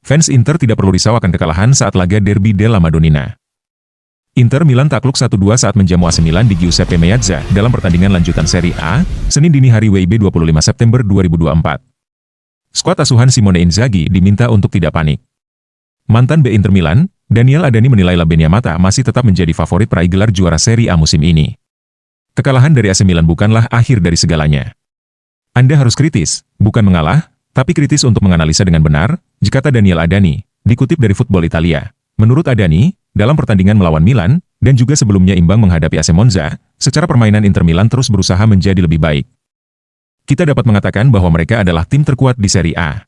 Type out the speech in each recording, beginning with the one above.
Fans Inter tidak perlu risau akan kekalahan saat laga Derby della Madonnina. Inter Milan takluk 1-2 saat menjamu AC Milan di Giuseppe Meazza dalam pertandingan lanjutan Serie A, Senin dini hari WIB 25 September 2024. Skuad asuhan Simone Inzaghi diminta untuk tidak panik. Mantan bek Inter Milan, Daniel Adani menilai La Beniamata masih tetap menjadi favorit peraih gelar juara Serie A musim ini. Kekalahan dari AC Milan bukanlah akhir dari segalanya. Anda harus kritis, bukan mengalah, tapi kritis untuk menganalisa dengan benar, kata Daniel Adani, dikutip dari Football Italia. Menurut Adani, dalam pertandingan melawan Milan, dan juga sebelumnya imbang menghadapi AC Monza, secara permainan Inter Milan terus berusaha menjadi lebih baik. Kita dapat mengatakan bahwa mereka adalah tim terkuat di Serie A.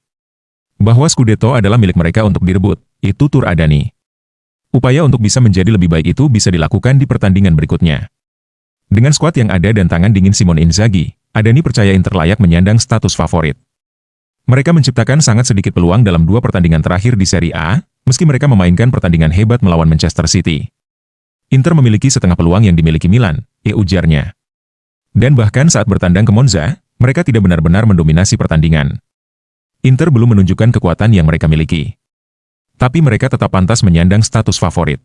Bahwa Scudetto adalah milik mereka untuk direbut, itu tutur Adani. Upaya untuk bisa menjadi lebih baik itu bisa dilakukan di pertandingan berikutnya. Dengan skuad yang ada dan tangan dingin Simone Inzaghi, Adani percaya Inter layak menyandang status favorit. Mereka menciptakan sangat sedikit peluang dalam 2 pertandingan terakhir di Serie A, meski mereka memainkan pertandingan hebat melawan Manchester City. Inter memiliki setengah peluang yang dimiliki Milan, ujarnya. Dan bahkan saat bertandang ke Monza, mereka tidak benar-benar mendominasi pertandingan. Inter belum menunjukkan kekuatan yang mereka miliki. Tapi mereka tetap pantas menyandang status favorit.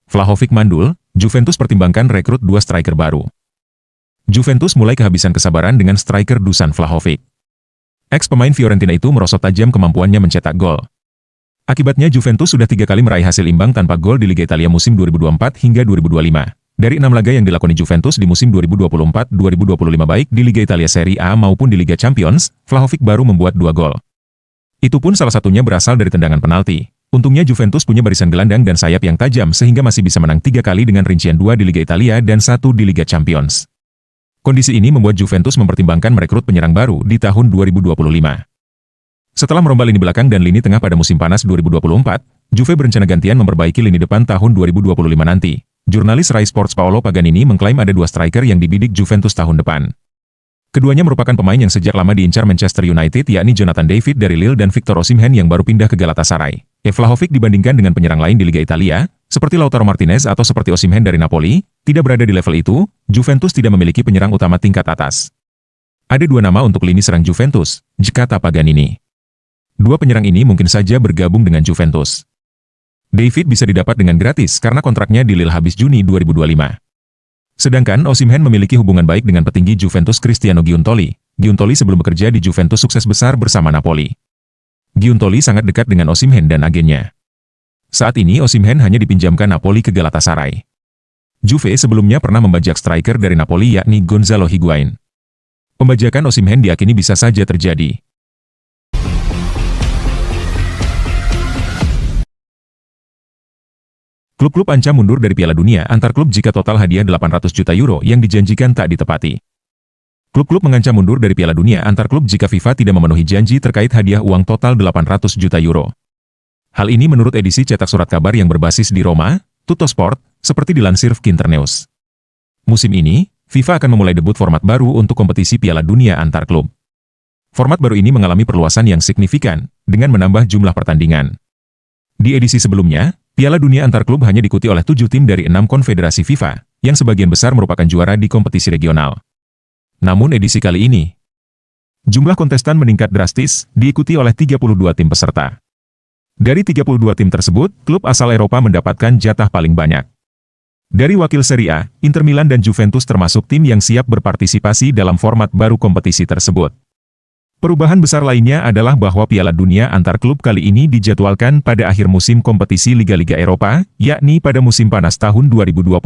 Vlahovic mandul, Juventus pertimbangkan rekrut 2 striker baru. Juventus mulai kehabisan kesabaran dengan striker Dusan Vlahovic. Ex-pemain Fiorentina itu merosot tajam kemampuannya mencetak gol. Akibatnya Juventus sudah 3 kali meraih hasil imbang tanpa gol di Liga Italia musim 2024 hingga 2025. Dari 6 laga yang dilakoni Juventus di musim 2024-2025 baik di Liga Italia Serie A maupun di Liga Champions, Vlahovic baru membuat 2 gol. Itu pun salah satunya berasal dari tendangan penalti. Untungnya Juventus punya barisan gelandang dan sayap yang tajam sehingga masih bisa menang 3 kali dengan rincian 2 di Liga Italia dan 1 di Liga Champions. Kondisi ini membuat Juventus mempertimbangkan merekrut penyerang baru di tahun 2025. Setelah merombak lini belakang dan lini tengah pada musim panas 2024, Juve berencana gantian memperbaiki lini depan tahun 2025 nanti. Jurnalis Rai Sports Paolo Paganini mengklaim ada 2 striker yang dibidik Juventus tahun depan. Keduanya merupakan pemain yang sejak lama diincar Manchester United, yakni Jonathan David dari Lille dan Victor Osimhen yang baru pindah ke Galatasaray. Vlahovic dibandingkan dengan penyerang lain di Liga Italia, seperti Lautaro Martinez atau seperti Osimhen dari Napoli, tidak berada di level itu. Juventus tidak memiliki penyerang utama tingkat atas. Ada 2 nama untuk lini serang Juventus, kata Paganini. 2 penyerang ini mungkin saja bergabung dengan Juventus. David bisa didapat dengan gratis karena kontraknya di Lille habis Juni 2025. Sedangkan Osimhen memiliki hubungan baik dengan petinggi Juventus Cristiano Giuntoli. Giuntoli sebelum bekerja di Juventus sukses besar bersama Napoli. Giuntoli sangat dekat dengan Osimhen dan agennya. Saat ini Osimhen hanya dipinjamkan Napoli ke Galatasaray. Juve sebelumnya pernah membajak striker dari Napoli yakni Gonzalo Higuain. Pembajakan Osimhen diyakini bisa saja terjadi. Klub-klub ancam mundur dari Piala Dunia antar klub jika total hadiah 800 juta euro yang dijanjikan tak ditepati. Klub-klub mengancam mundur dari Piala Dunia antar klub jika FIFA tidak memenuhi janji terkait hadiah uang total 800 juta euro. Hal ini menurut edisi cetak surat kabar yang berbasis di Roma, Tuttosport, seperti dilansir Internews. Musim ini, FIFA akan memulai debut format baru untuk kompetisi Piala Dunia antar klub. Format baru ini mengalami perluasan yang signifikan, dengan menambah jumlah pertandingan. Di edisi sebelumnya, Piala Dunia antar klub hanya diikuti oleh 7 tim dari 6 konfederasi FIFA, yang sebagian besar merupakan juara di kompetisi regional. Namun edisi kali ini, jumlah kontestan meningkat drastis, diikuti oleh 32 tim peserta. Dari 32 tim tersebut, klub asal Eropa mendapatkan jatah paling banyak. Dari wakil Serie A, Inter Milan dan Juventus termasuk tim yang siap berpartisipasi dalam format baru kompetisi tersebut. Perubahan besar lainnya adalah bahwa Piala Dunia antar klub kali ini dijadwalkan pada akhir musim kompetisi Liga-Liga Eropa, yakni pada musim panas tahun 2025.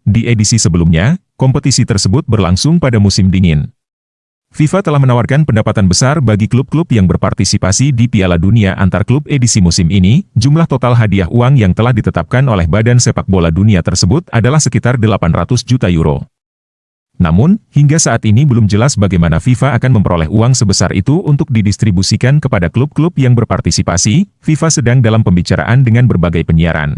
Di edisi sebelumnya, kompetisi tersebut berlangsung pada musim dingin. FIFA telah menawarkan pendapatan besar bagi klub-klub yang berpartisipasi di Piala Dunia antar klub edisi musim ini. Jumlah total hadiah uang yang telah ditetapkan oleh Badan Sepak Bola Dunia tersebut adalah sekitar 800 juta euro. Namun, hingga saat ini belum jelas bagaimana FIFA akan memperoleh uang sebesar itu untuk didistribusikan kepada klub-klub yang berpartisipasi. FIFA sedang dalam pembicaraan dengan berbagai penyiaran.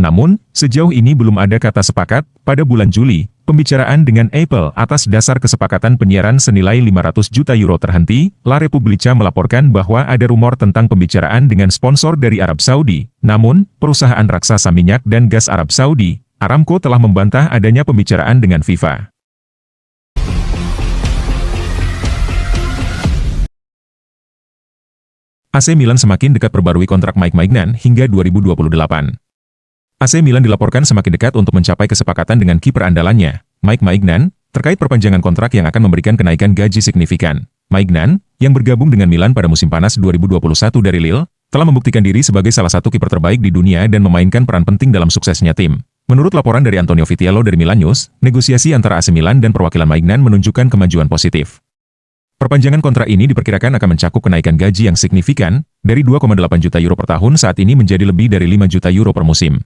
Namun, sejauh ini belum ada kata sepakat. Pada bulan Juli, pembicaraan dengan Apple atas dasar kesepakatan penyiaran senilai 500 juta euro terhenti. La Repubblica melaporkan bahwa ada rumor tentang pembicaraan dengan sponsor dari Arab Saudi. Namun, perusahaan raksasa minyak dan gas Arab Saudi, Aramco, telah membantah adanya pembicaraan dengan FIFA. AC Milan semakin dekat perbarui kontrak Mike Maignan hingga 2028. AC Milan dilaporkan semakin dekat untuk mencapai kesepakatan dengan kiper andalannya, Mike Maignan, terkait perpanjangan kontrak yang akan memberikan kenaikan gaji signifikan. Maignan, yang bergabung dengan Milan pada musim panas 2021 dari Lille, telah membuktikan diri sebagai salah satu kiper terbaik di dunia dan memainkan peran penting dalam suksesnya tim. Menurut laporan dari Antonio Vitiello dari Milan News, negosiasi antara AC Milan dan perwakilan Maignan menunjukkan kemajuan positif. Perpanjangan kontrak ini diperkirakan akan mencakup kenaikan gaji yang signifikan, dari 2,8 juta euro per tahun saat ini menjadi lebih dari 5 juta euro per musim.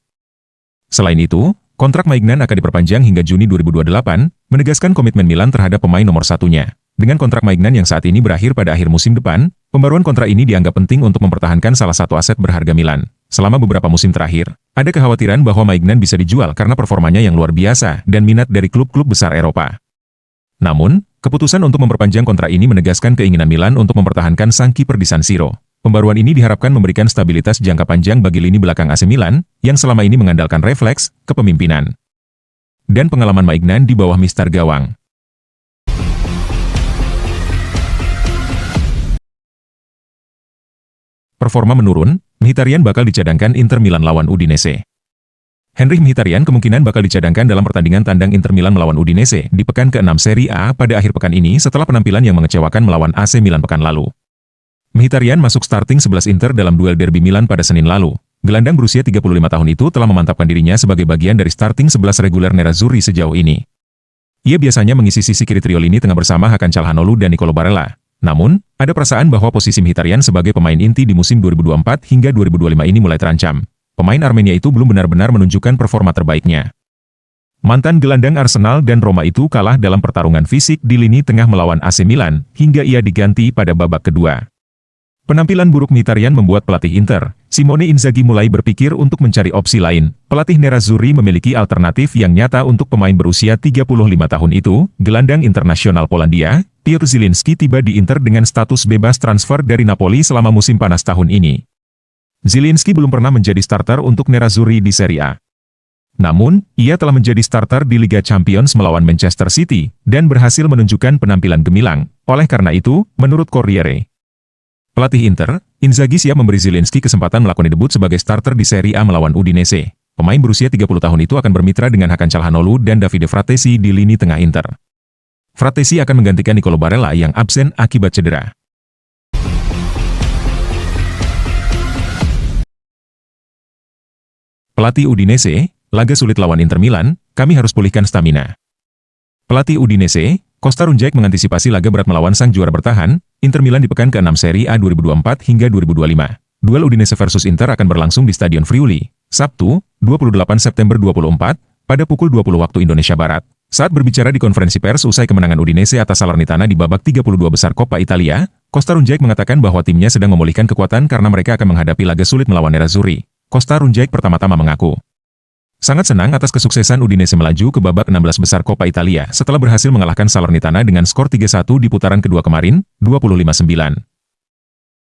Selain itu, kontrak Maignan akan diperpanjang hingga Juni 2028, menegaskan komitmen Milan terhadap pemain nomor satunya. Dengan kontrak Maignan yang saat ini berakhir pada akhir musim depan, pembaruan kontrak ini dianggap penting untuk mempertahankan salah satu aset berharga Milan. Selama beberapa musim terakhir, ada kekhawatiran bahwa Maignan bisa dijual karena performanya yang luar biasa dan minat dari klub-klub besar Eropa. Namun, keputusan untuk memperpanjang kontrak ini menegaskan keinginan Milan untuk mempertahankan sang kiper di San Siro. Pembaruan ini diharapkan memberikan stabilitas jangka panjang bagi lini belakang AC Milan, yang selama ini mengandalkan refleks, kepemimpinan, dan pengalaman Maignan di bawah Mister Gawang. Performa menurun, Mkhitaryan bakal dicadangkan Inter Milan lawan Udinese. Henrikh Mkhitaryan kemungkinan bakal dicadangkan dalam pertandingan tandang Inter Milan melawan Udinese di pekan ke-6 Serie A pada akhir pekan ini setelah penampilan yang mengecewakan melawan AC Milan pekan lalu. Mkhitaryan masuk starting 11 Inter dalam duel derby Milan pada Senin lalu. Gelandang berusia 35 tahun itu telah memantapkan dirinya sebagai bagian dari starting 11 reguler Nerazzurri sejauh ini. Ia biasanya mengisi sisi kiri trio lini tengah bersama Hakan Calhanoglu dan Nicolo Barella. Namun, ada perasaan bahwa posisi Mkhitaryan sebagai pemain inti di musim 2024 hingga 2025 ini mulai terancam. Pemain Armenia itu belum benar-benar menunjukkan performa terbaiknya. Mantan gelandang Arsenal dan Roma itu kalah dalam pertarungan fisik di lini tengah melawan AC Milan, hingga ia diganti pada babak kedua. Penampilan buruk Mkhitaryan membuat pelatih Inter, Simone Inzaghi mulai berpikir untuk mencari opsi lain. Pelatih Nerazzurri memiliki alternatif yang nyata untuk pemain berusia 35 tahun itu. Gelandang internasional Polandia, Piotr Zielinski tiba di Inter dengan status bebas transfer dari Napoli selama musim panas tahun ini. Zielinski belum pernah menjadi starter untuk Nerazzurri di Serie A. Namun, ia telah menjadi starter di Liga Champions melawan Manchester City, dan berhasil menunjukkan penampilan gemilang. Oleh karena itu, menurut Corriere, pelatih Inter, Inzaghi siap memberi Zielinski kesempatan melakukan debut sebagai starter di Serie A melawan Udinese. Pemain berusia 30 tahun itu akan bermitra dengan Hakan Calhanoglu dan Davide Fratesi di lini tengah Inter. Fratesi akan menggantikan Nicolo Barella yang absen akibat cedera. Pelatih Udinese, laga sulit lawan Inter Milan, kami harus pulihkan stamina. Pelatih Udinese, Costa Runjaic mengantisipasi laga berat melawan sang juara bertahan, Inter Milan di pekan ke-6 Serie A 2024 hingga 2025. Duel Udinese versus Inter akan berlangsung di Stadion Friuli, Sabtu, 28 September 2024, pada pukul 20 waktu Indonesia Barat. Saat berbicara di konferensi pers usai kemenangan Udinese atas Salernitana di babak 32 besar Coppa Italia, Costa Runjaic mengatakan bahwa timnya sedang memulihkan kekuatan karena mereka akan menghadapi laga sulit melawan Nerazzurri. Costa Runjaic pertama-tama mengaku sangat senang atas kesuksesan Udinese melaju ke babak 16 besar Coppa Italia setelah berhasil mengalahkan Salernitana dengan skor 3-1 di putaran kedua kemarin, 25-9.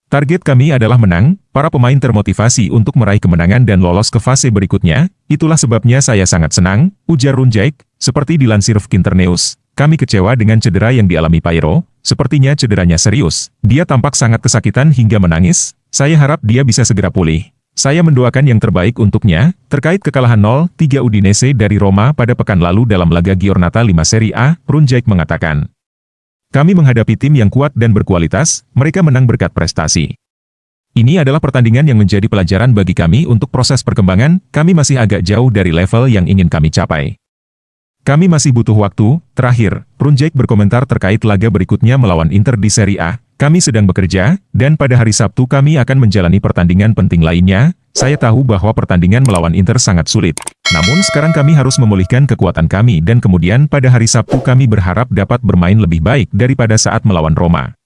Target kami adalah menang, para pemain termotivasi untuk meraih kemenangan dan lolos ke fase berikutnya, itulah sebabnya saya sangat senang, ujar Runjaic, seperti dilansir Internews. Kami kecewa dengan cedera yang dialami Pairo, sepertinya cederanya serius, dia tampak sangat kesakitan hingga menangis, saya harap dia bisa segera pulih. Saya mendoakan yang terbaik untuknya, terkait kekalahan 0-3 Udinese dari Roma pada pekan lalu dalam laga Giornata 5 Serie A, Runjaic mengatakan. Kami menghadapi tim yang kuat dan berkualitas, mereka menang berkat prestasi. Ini adalah pertandingan yang menjadi pelajaran bagi kami untuk proses perkembangan, kami masih agak jauh dari level yang ingin kami capai. Kami masih butuh waktu. Terakhir, Runjaic berkomentar terkait laga berikutnya melawan Inter di Serie A. Kami sedang bekerja, dan pada hari Sabtu kami akan menjalani pertandingan penting lainnya. Saya tahu bahwa pertandingan melawan Inter sangat sulit. Namun sekarang kami harus memulihkan kekuatan kami dan kemudian pada hari Sabtu kami berharap dapat bermain lebih baik daripada saat melawan Roma.